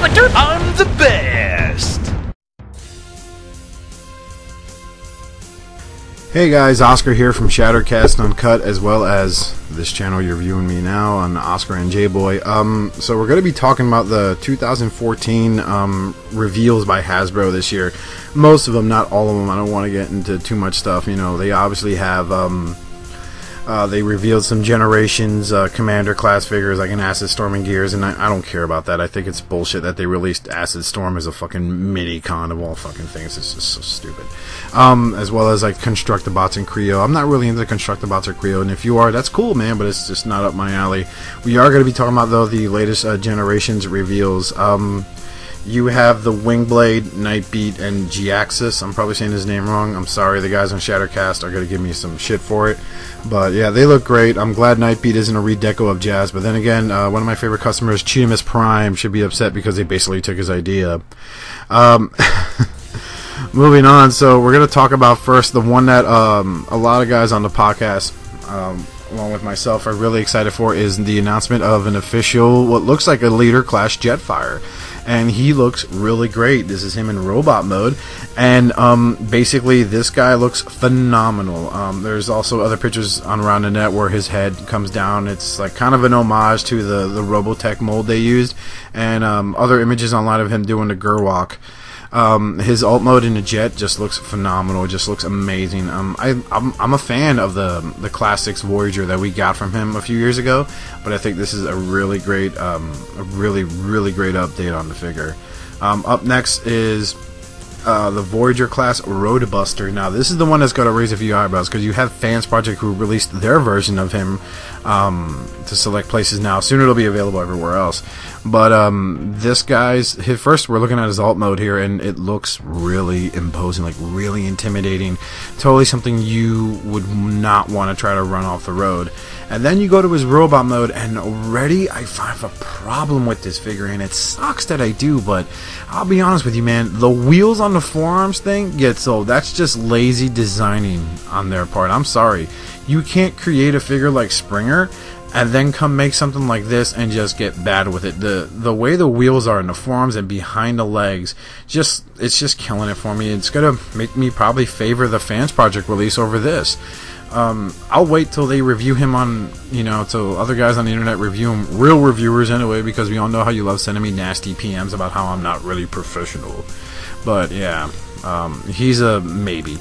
I'm the best! Hey guys, Oscar here from Shattercast Uncut, as well as this channel you're viewing me now on Oscar and J-Boy. So we're going to be talking about the 2014 reveals by Hasbro this year. Most of them, not all of them. I don't want to get into too much stuff. You know, they obviously have they revealed some Generations Commander class figures like an Acid Storm and Gears, and I don't care about that. I think it's bullshit that they released Acid Storm as a fucking mini-con of all fucking things. It's just so stupid. As well as like Constructabots and Creo. I'm not really into Constructabots or Creo, and if you are, that's cool, man, but it's just not up my alley. We are going to be talking about, though, the latest Generations reveals. You have the Wingblade, Nightbeat, and G-Axis. I'm probably saying his name wrong. I'm sorry. The guys on Shattercast are going to give me some shit for it. But yeah, they look great. I'm glad Nightbeat isn't a redeco of Jazz. But then again, one of my favorite customers, Cheetamus Prime, should be upset because they basically took his idea. Moving on, so we're going to talk about first the one that a lot of guys on the podcast, along with myself, are really excited for, is the announcement of an official, what looks like a Leader Class Jetfire. And he looks really great. This is him in robot mode, and basically this guy looks phenomenal. There's also other pictures on around the net where his head comes down. It's like kind of an homage to the Robotech mold they used, and other images online of him doing the Gerwalk. His alt mode in the jet just looks phenomenal. It just looks amazing. I'm a fan of the Classics Voyager that we got from him a few years ago, but I think this is a really great, really great update on the figure. Up next is the Voyager class Roadbuster. Now this is the one that's got to raise a few eyebrows, because you have Fans Project who released their version of him to select places now. Soon it'll be available everywhere else. But this guy's, first we're looking at his alt mode here, and it looks really imposing, like really intimidating. Totally something you would not want to try to run off the road. And then you go to his robot mode, and already I find a problem with this figure, and it sucks that I do, but I'll be honest with you, man, the wheels on the forearms thing gets old. That's just lazy designing on their part. I'm sorry. You can't create a figure like Springer and then come make something like this and just get bad with it. The way the wheels are in the forearms and behind the legs, it's just killing it for me. It's gonna make me probably favor the Fans Project release over this. I'll wait till they review him on, till other guys on the internet review him, real reviewers anyway, because we all know how you love sending me nasty PMs about how I'm not really professional. But yeah, he's a maybe.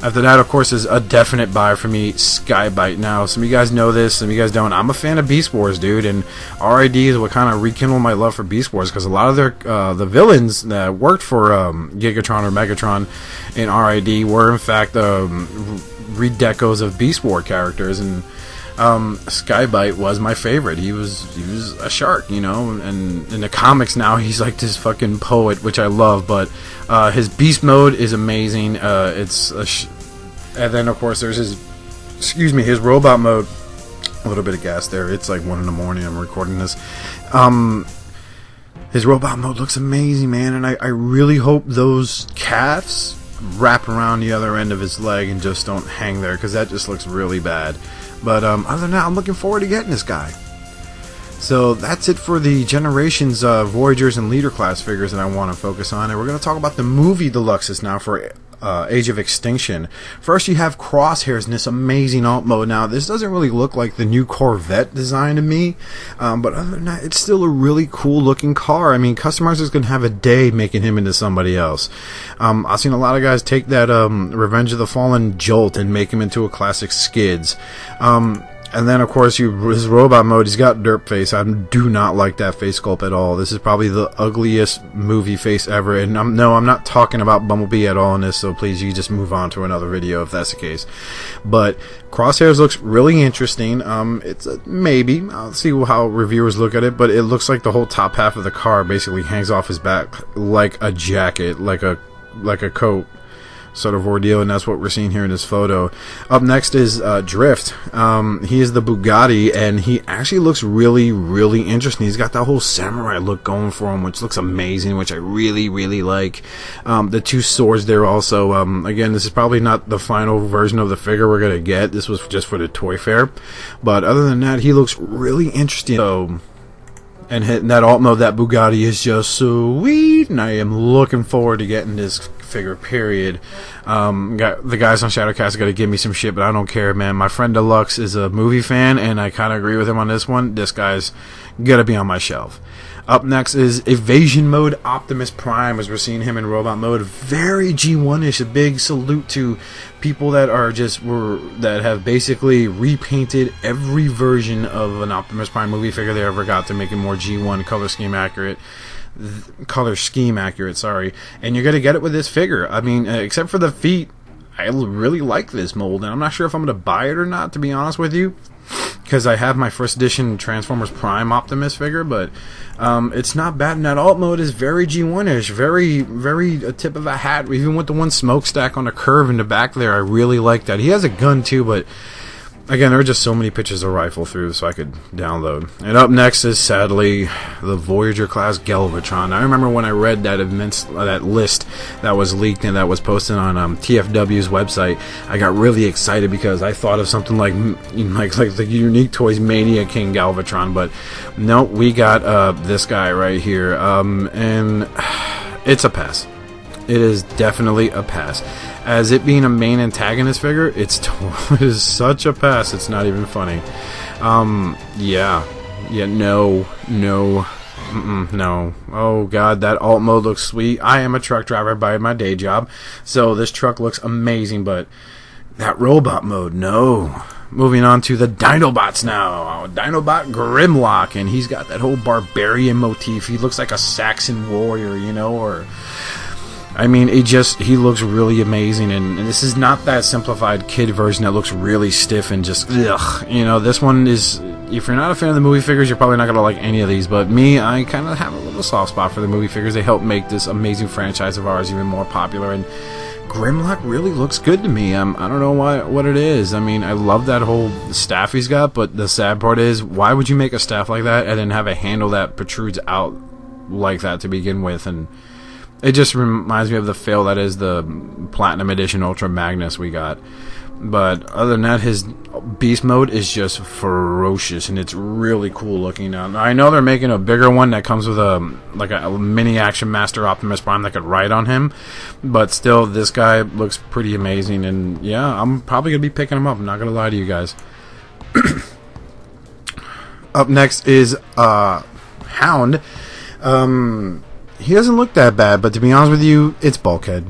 After that, of course, is a definite buy for me, Skybite. Now, some of you guys know this, some of you guys don't. I'm a fan of Beast Wars, dude, and RID is what kind of rekindled my love for Beast Wars, because a lot of their the villains that worked for Gigatron or Megatron in RID were, in fact, redecos of Beast War characters, and Skybite was my favorite. He was a shark, and in the comics now he's like this fucking poet, which I love. But his beast mode is amazing. And then of course there's his robot mode. A little bit of gas there. It's like 1 in the morning. I'm recording this. His robot mode looks amazing, man, and I really hope those calves wrap around the other end of his leg and just don't hang there, because that just looks really bad. But other than that, I'm looking forward to getting this guy. So that's it for the Generations Voyagers and Leader class figures that I want to focus on. And we're going to talk about the movie Deluxes now for Age of Extinction. First, you have Crosshairs in this amazing alt mode. Now, this doesn't really look like the new Corvette design to me, but other than that, it's still a really cool looking car. I mean, customizers can have a day making him into somebody else. I've seen a lot of guys take that Revenge of the Fallen Jolt and make him into a classic Skids. And then, of course, his robot mode, he's got derp face. I do not like that face sculpt at all. This is probably the ugliest movie face ever. And I'm not talking about Bumblebee at all in this, so please, you just move on to another video if that's the case. But Crosshairs looks really interesting. It's a maybe. I'll see how reviewers look at it, but it looks like the whole top half of the car basically hangs off his back like a jacket, like a coat sort of ordeal, and that's what we're seeing here in this photo. Up next is Drift. He is the Bugatti, and he actually looks really interesting. He's got that whole samurai look going for him, which looks amazing, which I really like. The two swords there also. Again, this is probably not the final version of the figure we're gonna get. This was just for the Toy Fair, but other than that, he looks really interesting. So And hitting that alt mode, that Bugatti is just sweet, and I am looking forward to getting this figure, period. The guys on Shadowcast got to give me some shit, but I don't care, man. My friend Deluxe is a movie fan, and I kind of agree with him on this one. This guy's got to be on my shelf. Up next is Evasion Mode Optimus Prime, as we're seeing him in robot mode. Very G1-ish. A big salute to people that are that have basically repainted every version of an Optimus Prime movie figure they ever got to make it more G1 color scheme accurate. Sorry. And you're gonna get it with this figure. I mean, except for the feet, I really like this mold, and I'm not sure if I'm gonna buy it or not, to be honest with you, because I have my first edition Transformers Prime Optimus figure, but it's not bad. And that alt mode is very G1-ish, very a tip of a hat. Even with the one smokestack on the curve in the back there, I really like that. He has a gun too, but again, there are just so many pictures to rifle through, so I could download. And up next is, sadly, the Voyager class Galvatron. I remember when I read that list that was leaked and that was posted on TFW's website, I got really excited because I thought of something like the Unique Toys Mania King Galvatron, but no, we got this guy right here, and it's a pass. It is definitely a pass. As it being a main antagonist figure, it is such a pass, it's not even funny. No. Oh god, that alt mode looks sweet. I am a truck driver by my day job, so this truck looks amazing, but that robot mode, no. Moving on to the Dinobots now. Dinobot Grimlock, and he's got that whole barbarian motif. He looks like a Saxon warrior, or... I mean, he looks really amazing, and this is not that simplified kid version that looks really stiff and just, ugh. This one is, if you're not a fan of the movie figures, you're probably not going to like any of these, but me, I kind of have a little soft spot for the movie figures. They help make this amazing franchise of ours even more popular, and Grimlock really looks good to me. I don't know what it is. I mean, I love that whole staff he's got, but the sad part is, why would you make a staff like that and then have a handle that protrudes out like that to begin with? And it just reminds me of the fail that is the Platinum Edition Ultra Magnus we got. But other than that, his beast mode is just ferocious, and it's really cool looking. Now, I know they're making a bigger one that comes with a mini Action Master Optimus Prime that could ride on him, but still, this guy looks pretty amazing, and yeah, I'm probably going to be picking him up. I'm not going to lie to you guys. Up next is Hound. He doesn't look that bad, but to be honest with you, it's Bulkhead.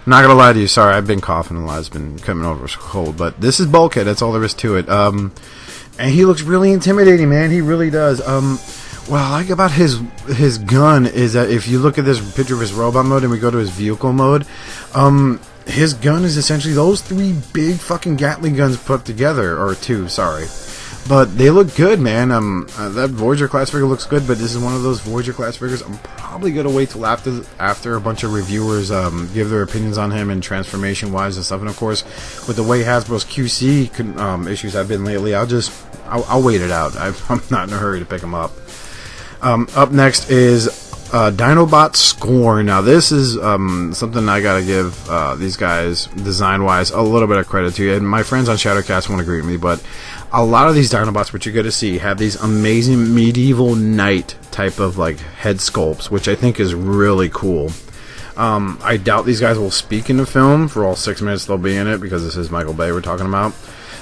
Not gonna lie to you, sorry, I've been coughing a lot, it's been coming over cold, but this is Bulkhead, that's all there is to it. And he looks really intimidating, man, he really does. What I like about his gun is that if you look at this picture of his robot mode and we go to his vehicle mode, his gun is essentially those 3 big fucking Gatling guns put together, or 2, sorry. But they look good, man. That Voyager class figure looks good, but this is one of those Voyager class figures. I'm probably gonna wait till after a bunch of reviewers give their opinions on him and transformation wise and stuff. And of course, with the way Hasbro's QC issues have been lately, I'll wait it out. I'm not in a hurry to pick him up. Up next is Dinobot Scorn. Now this is something I gotta give these guys design wise a little bit of credit to, and my friends on Shadowcast won't agree with me, but a lot of these Dinobots, which you're going to see, have these amazing medieval knight type of head sculpts, which I think is really cool. I doubt these guys will speak in the film for all 6 minutes they'll be in it, because this is Michael Bay we're talking about.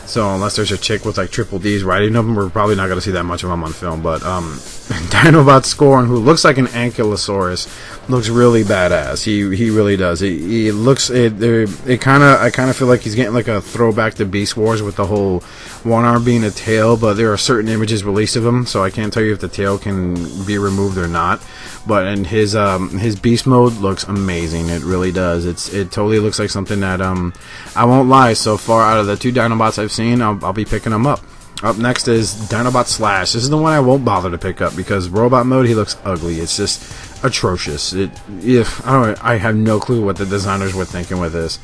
So unless there's a chick with triple D's riding them, we're probably not going to see that much of them on film. But Dinobot Scorn, who looks like an Ankylosaurus, looks really badass. He really does. He looks I kind of feel like he's getting a throwback to Beast Wars with the whole one arm being a tail. But there are certain images released of him, so I can't tell you if the tail can be removed or not. But in his beast mode looks amazing. It really does. It totally looks like something that I won't lie. So far out of the 2 Dinobots I've seen, I'll be picking them up. Up next is Dinobot Slash. This is the one I won't bother to pick up because robot mode, he looks ugly. It's just atrocious. I have no clue what the designers were thinking with this.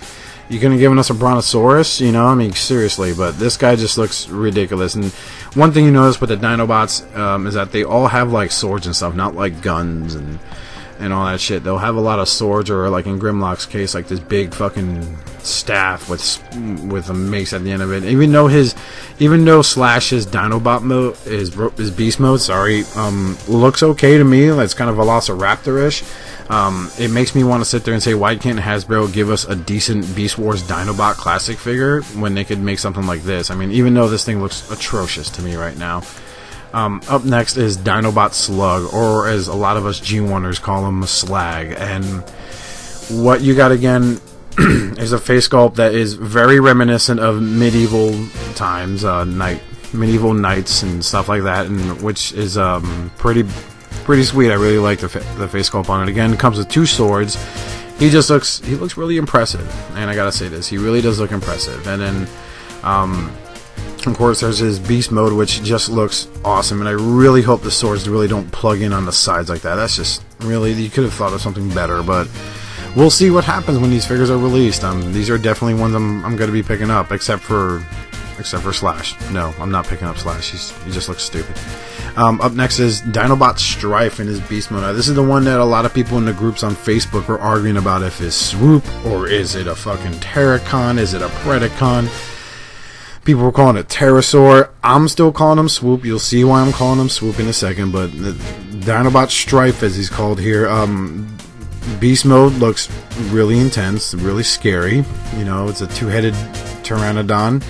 You could have given us a Brontosaurus, I mean, seriously, but this guy just looks ridiculous. And one thing you notice with the Dinobots is that they all have swords and stuff, not guns and and all that shit. They'll have a lot of swords, or like in Grimlock's case, like this big fucking staff with a mace at the end of it. Even though Slash's Dinobot mode, his beast mode, looks okay to me. It's kind of Velociraptor-ish. It makes me want to sit there and say, why can't Hasbro give us a decent Beast Wars Dinobot classic figure when they could make something like this? I mean, even though this thing looks atrocious to me right now. Up next is Dinobot Slug, or as a lot of us G1ers call him, Slag. And what you got again is a face sculpt that is very reminiscent of medieval times, medieval knights and stuff like that, and which is pretty sweet. I really like the face sculpt on it. Again, it comes with 2 swords. He looks really impressive, and I gotta say this, he really does look impressive. And then of course there's his beast mode, which just looks awesome, and I really hope the swords really don't plug in on the sides like that. That's just really, you could have thought of something better, but we'll see what happens when these figures are released. These are definitely ones I'm going to be picking up, except for Slash. No, I'm not picking up Slash. He just looks stupid. Up next is Dinobot Strife in his beast mode. Now, this is the one that a lot of people in the groups on Facebook are arguing about if it's Swoop, or is it a fucking Terracon, is it a Predacon? People were calling it Pterosaur. I'm still calling him Swoop. You'll see why I'm calling him Swoop in a second, but the Dinobot Strife, as he's called here, beast mode looks really intense, really scary. You know, it's a 2-headed Pteranodon.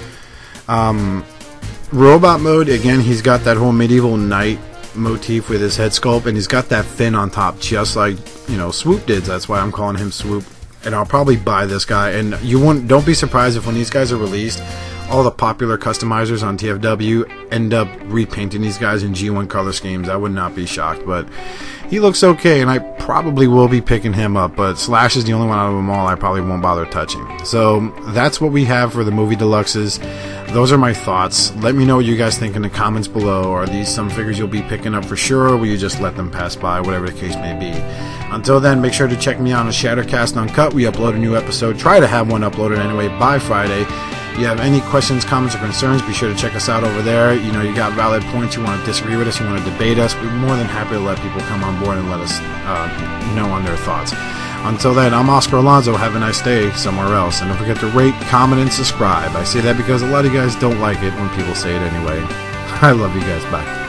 Robot mode, again, he's got that whole medieval knight motif with his head sculpt, and he's got that fin on top, just like, you know, Swoop did. That's why I'm calling him Swoop. And I'll probably buy this guy, and don't be surprised if when these guys are released, all the popular customizers on TFW end up repainting these guys in G1 color schemes. I would not be shocked, but he looks okay, and I probably will be picking him up, but Slash is the only one out of them all I probably won't bother touching. So that's what we have for the movie deluxes. Those are my thoughts. Let me know what you guys think in the comments below. Are these some figures you'll be picking up for sure, or will you just let them pass by, whatever the case may be? Until then, make sure to check me out on Shattercast Uncut. We upload a new episode. Try to have one uploaded anyway by Friday. If you have any questions, comments, or concerns, be sure to check us out over there. You know, you got valid points, you want to disagree with us, you want to debate us, we're more than happy to let people come on board and let us know on their thoughts. Until then, I'm Oscar Alonso. Have a nice day somewhere else. And don't forget to rate, comment, and subscribe. I say that because a lot of you guys don't like it when people say it anyway. I love you guys. Bye.